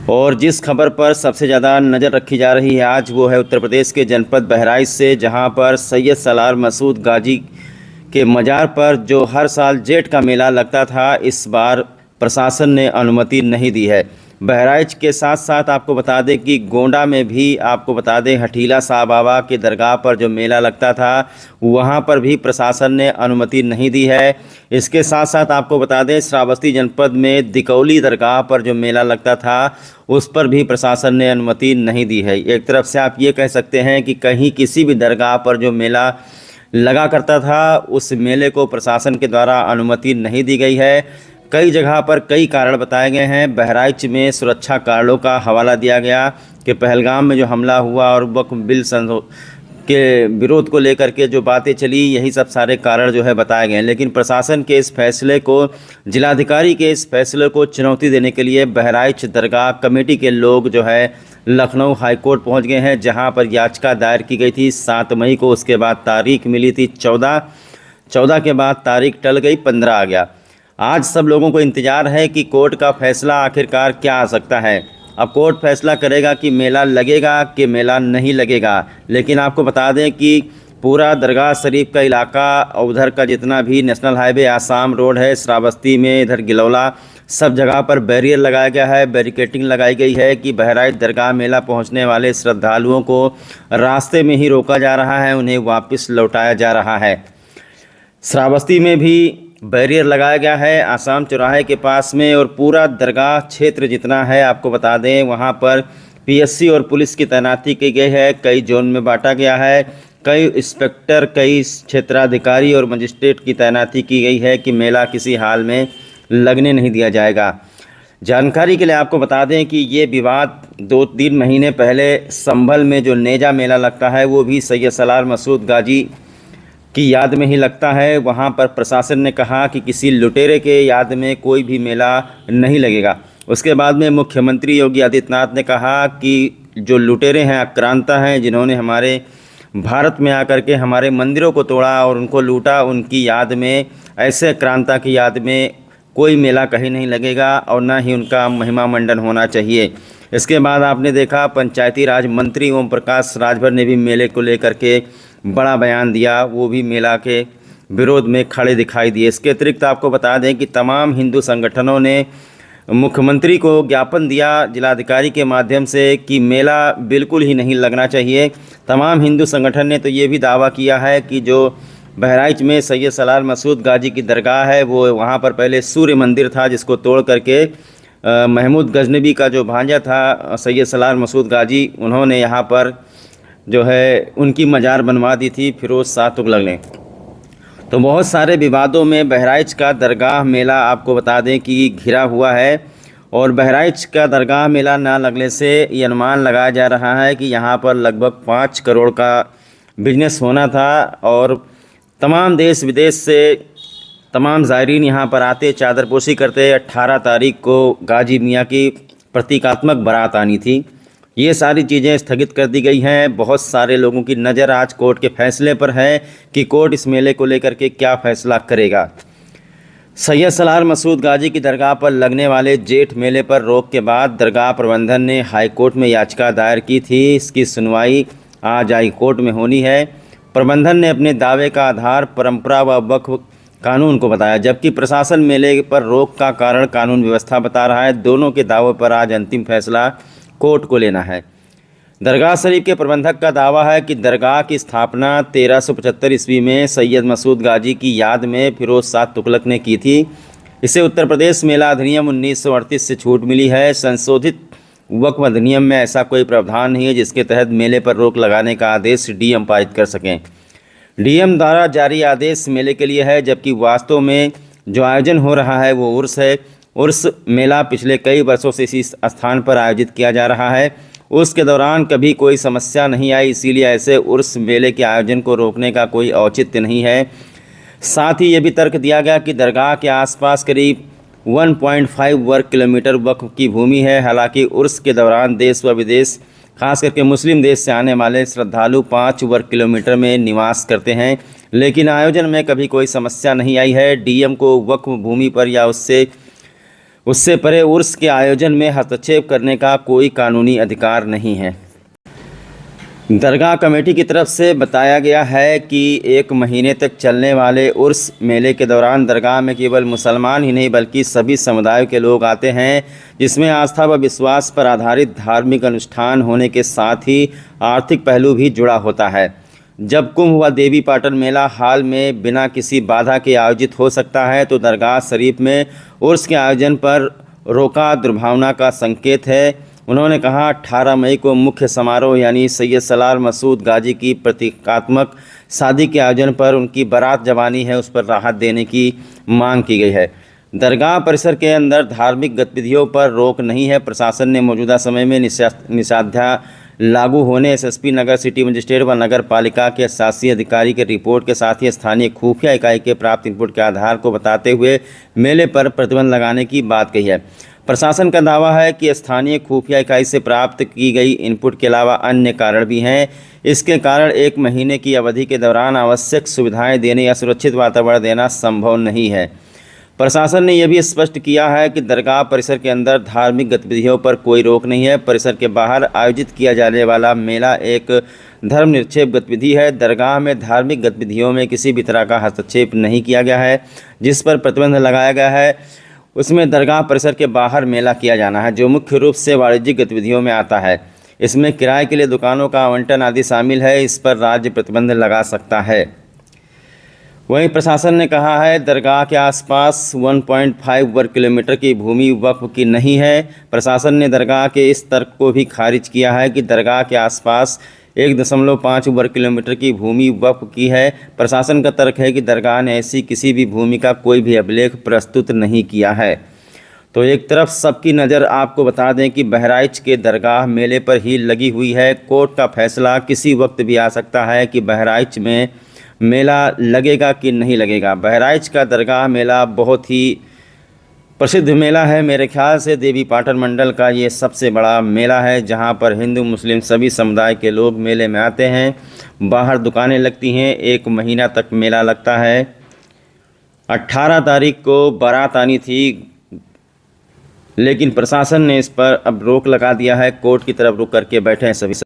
और जिस खबर पर सबसे ज़्यादा नज़र रखी जा रही है आज, वो है उत्तर प्रदेश के जनपद बहराइच से, जहां पर सैयद सलार मसूद गाजी के मज़ार पर जो हर साल जेठ का मेला लगता था, इस बार प्रशासन ने अनुमति नहीं दी है। बहराइच के साथ साथ आपको बता दें कि गोंडा में भी, आपको बता दें, हठीला साहब बाबा के दरगाह पर जो मेला लगता था, वहां पर भी प्रशासन ने अनुमति नहीं दी है। इसके साथ साथ आपको बता दें, श्रावस्ती जनपद में दिकौली दरगाह पर जो मेला लगता था, उस पर भी प्रशासन ने अनुमति नहीं दी है। एक तरफ से आप ये कह सकते हैं कि कहीं किसी भी दरगाह पर जो मेला लगा करता था, उस मेले को प्रशासन के द्वारा अनुमति नहीं दी गई है। कई जगह पर कई कारण बताए गए हैं। बहराइच में सुरक्षा कारणों का हवाला दिया गया कि पहलगाम में जो हमला हुआ और वक्फ बिल के विरोध को लेकर के जो बातें चली, यही सब सारे कारण जो है बताए गए हैं। लेकिन प्रशासन के इस फैसले को, जिलाधिकारी के इस फैसले को चुनौती देने के लिए बहराइच दरगाह कमेटी के लोग जो है लखनऊ हाईकोर्ट पहुंच गए हैं, जहां पर याचिका दायर की गई थी 7 मई को। उसके बाद तारीख मिली थी 14 के बाद तारीख टल गई, 15 आ गया। आज सब लोगों को इंतज़ार है कि कोर्ट का फैसला आखिरकार क्या आ सकता है। अब कोर्ट फैसला करेगा कि मेला लगेगा कि मेला नहीं लगेगा। लेकिन आपको बता दें कि पूरा दरगाह शरीफ का इलाका और उधर का जितना भी नेशनल हाईवे आसाम रोड है, श्रावस्ती में, इधर गिलौला, सब जगह पर बैरियर लगाया गया है, बैरिकेटिंग लगाई गई है कि बहराइच दरगाह मेला पहुंचने वाले श्रद्धालुओं को रास्ते में ही रोका जा रहा है, उन्हें वापस लौटाया जा रहा है। श्रावस्ती में भी बैरियर लगाया गया है, आसाम चौराहे के पास में, और पूरा दरगाह क्षेत्र जितना है, आपको बता दें, वहां पर पीएससी और पुलिस की तैनाती की गई है। कई जोन में बांटा गया है, कई इंस्पेक्टर, कई क्षेत्राधिकारी और मजिस्ट्रेट की तैनाती की गई है कि मेला किसी हाल में लगने नहीं दिया जाएगा। जानकारी के लिए आपको बता दें कि ये विवाद 2-3 महीने पहले संभल में जो नेजा मेला लगता है, वो भी सैयद सलार मसूद गाजी की याद में ही लगता है। वहाँ पर प्रशासन ने कहा कि किसी लुटेरे के याद में कोई भी मेला नहीं लगेगा। उसके बाद में मुख्यमंत्री योगी आदित्यनाथ ने कहा कि जो लुटेरे हैं, आक्रांता हैं, जिन्होंने हमारे भारत में आकर के हमारे मंदिरों को तोड़ा और उनको लूटा, उनकी याद में, ऐसे आक्रांता की याद में कोई मेला कहीं नहीं लगेगा और ना ही उनका महिमा मंडन होना चाहिए। इसके बाद आपने देखा पंचायती राज मंत्री ओम प्रकाश राजभर ने भी मेले को लेकर के बड़ा बयान दिया, वो भी मेला के विरोध में खड़े दिखाई दिए। इसके अतिरिक्त आपको बता दें कि तमाम हिंदू संगठनों ने मुख्यमंत्री को ज्ञापन दिया जिलाधिकारी के माध्यम से कि मेला बिल्कुल ही नहीं लगना चाहिए। तमाम हिंदू संगठन ने तो ये भी दावा किया है कि जो बहराइच में सैयद सलार मसूद गाजी की दरगाह है, वो वहाँ पर पहले सूर्य मंदिर था, जिसको तोड़ करके महमूद गजनबी का जो भांजा था सैयद सलार मसूद गाजी, उन्होंने यहाँ पर जो है उनकी मज़ार बनवा दी थी फिरोज़ शाह तुगलक ने। तो बहुत सारे विवादों में बहराइच का दरगाह मेला आपको बता दें कि घिरा हुआ है। और बहराइच का दरगाह मेला ना लगने से ये अनुमान लगाया जा रहा है कि यहाँ पर लगभग 5 करोड़ का बिजनेस होना था और तमाम देश विदेश से तमाम ज़ायरीन यहाँ पर आते, चादरपोशी करते। 18 तारीख को गाजी मियाँ की प्रतीकात्मक बारात आनी थी। ये सारी चीज़ें स्थगित कर दी गई हैं। बहुत सारे लोगों की नज़र आज कोर्ट के फैसले पर है कि कोर्ट इस मेले को लेकर के क्या फ़ैसला करेगा। सैयद सलार मसूद गाजी की दरगाह पर लगने वाले जेठ मेले पर रोक के बाद दरगाह प्रबंधन ने हाई कोर्ट में याचिका दायर की थी। इसकी सुनवाई आज हाई कोर्ट में होनी है। प्रबंधन ने अपने दावे का आधार परंपरा व वक्फ कानून को बताया, जबकि प्रशासन मेले पर रोक का कारण कानून व्यवस्था बता रहा है। दोनों के दावों पर आज अंतिम फैसला कोर्ट को लेना है। दरगाह शरीफ के प्रबंधक का दावा है कि दरगाह की स्थापना 1375 ईस्वी में सैयद मसूद गाजी की याद में फिरोज़ शाह तुगलक ने की थी। इसे उत्तर प्रदेश मेला अधिनियम 1938 से छूट मिली है। संशोधित वक्फ अधिनियम में ऐसा कोई प्रावधान नहीं है जिसके तहत मेले पर रोक लगाने का आदेश डीएम पारित कर सकें। डीएम द्वारा जारी आदेश मेले के लिए है, जबकि वास्तव में जो आयोजन हो रहा है वो उर्स है। उर्स मेला पिछले कई वर्षों से इसी स्थान पर आयोजित किया जा रहा है। उर्स के दौरान कभी कोई समस्या नहीं आई, इसीलिए ऐसे उर्स मेले के आयोजन को रोकने का कोई औचित्य नहीं है। साथ ही ये भी तर्क दिया गया कि दरगाह के आसपास करीब 1.5 वर्ग किलोमीटर वक्फ की भूमि है। हालांकि उर्स के दौरान देश व विदेश, खास करके मुस्लिम देश से आने वाले श्रद्धालु 5 वर्ग किलोमीटर में निवास करते हैं, लेकिन आयोजन में कभी कोई समस्या नहीं आई है। डीएम को वक्फ भूमि पर या उससे उससे परे उर्स के आयोजन में हस्तक्षेप करने का कोई कानूनी अधिकार नहीं है। दरगाह कमेटी की तरफ से बताया गया है कि 1 महीने तक चलने वाले उर्स मेले के दौरान दरगाह में केवल मुसलमान ही नहीं बल्कि सभी समुदायों के लोग आते हैं, जिसमें आस्था व विश्वास पर आधारित धार्मिक अनुष्ठान होने के साथ ही आर्थिक पहलू भी जुड़ा होता है। जब कुंभ व देवी पाटन मेला हाल में बिना किसी बाधा के आयोजित हो सकता है, तो दरगाह शरीफ में उर्स के आयोजन पर रोका दुर्भावना का संकेत है। उन्होंने कहा 18 मई को मुख्य समारोह यानी सैयद सलार मसूद गाजी की प्रतीकात्मक शादी के आयोजन पर उनकी बारात जवानी है, उस पर राहत देने की मांग की गई है। दरगाह परिसर के अंदर धार्मिक गतिविधियों पर रोक नहीं है। प्रशासन ने मौजूदा समय में निषेधाज्ञा लागू होने एसएसपी नगर, सिटी मजिस्ट्रेट व नगर पालिका के शासी अधिकारी के रिपोर्ट के साथ ही स्थानीय खुफिया इकाई के प्राप्त इनपुट के आधार को बताते हुए मेले पर प्रतिबंध लगाने की बात कही है। प्रशासन का दावा है कि स्थानीय खुफिया इकाई से प्राप्त की गई इनपुट के अलावा अन्य कारण भी हैं। इसके कारण 1 महीने की अवधि के दौरान आवश्यक सुविधाएं देने या सुरक्षित वातावरण देना संभव नहीं है। प्रशासन ने यह भी स्पष्ट किया है कि दरगाह परिसर के अंदर धार्मिक गतिविधियों पर कोई रोक नहीं है। परिसर के बाहर आयोजित किया जाने वाला मेला एक धर्मनिरपेक्ष गतिविधि है। दरगाह में धार्मिक गतिविधियों में किसी भी तरह का हस्तक्षेप नहीं किया गया है। जिस पर प्रतिबंध लगाया गया है उसमें दरगाह परिसर के बाहर मेला किया जाना है, जो मुख्य रूप से वाणिज्यिक गतिविधियों में आता है। इसमें किराए के लिए दुकानों का आवंटन आदि शामिल है। इस पर राज्य प्रतिबंध लगा सकता है। वहीं प्रशासन ने कहा है दरगाह के आसपास 1.5 वर्ग किलोमीटर की भूमि वक्फ की नहीं है। प्रशासन ने दरगाह के इस तर्क को भी खारिज किया है कि दरगाह के आसपास 1.5 वर्ग किलोमीटर की भूमि वक्फ की है। प्रशासन का तर्क है कि दरगाह ने ऐसी किसी भी भूमि का कोई भी अभिलेख प्रस्तुत नहीं किया है। तो एक तरफ सबकी नज़र आपको बता दें कि बहराइच के दरगाह मेले पर ही लगी हुई है। कोर्ट का फैसला किसी वक्त भी आ सकता है कि बहराइच में मेला लगेगा कि नहीं लगेगा। बहराइच का दरगाह मेला बहुत ही प्रसिद्ध मेला है। मेरे ख्याल से देवी पाटन मंडल का ये सबसे बड़ा मेला है, जहाँ पर हिंदू मुस्लिम सभी समुदाय के लोग मेले में आते हैं। बाहर दुकानें लगती हैं। 1 महीना तक मेला लगता है। 18 तारीख को बारात आनी थी, लेकिन प्रशासन ने इस पर अब रोक लगा दिया है। कोर्ट की तरफ रुक करके बैठे हैं सभी।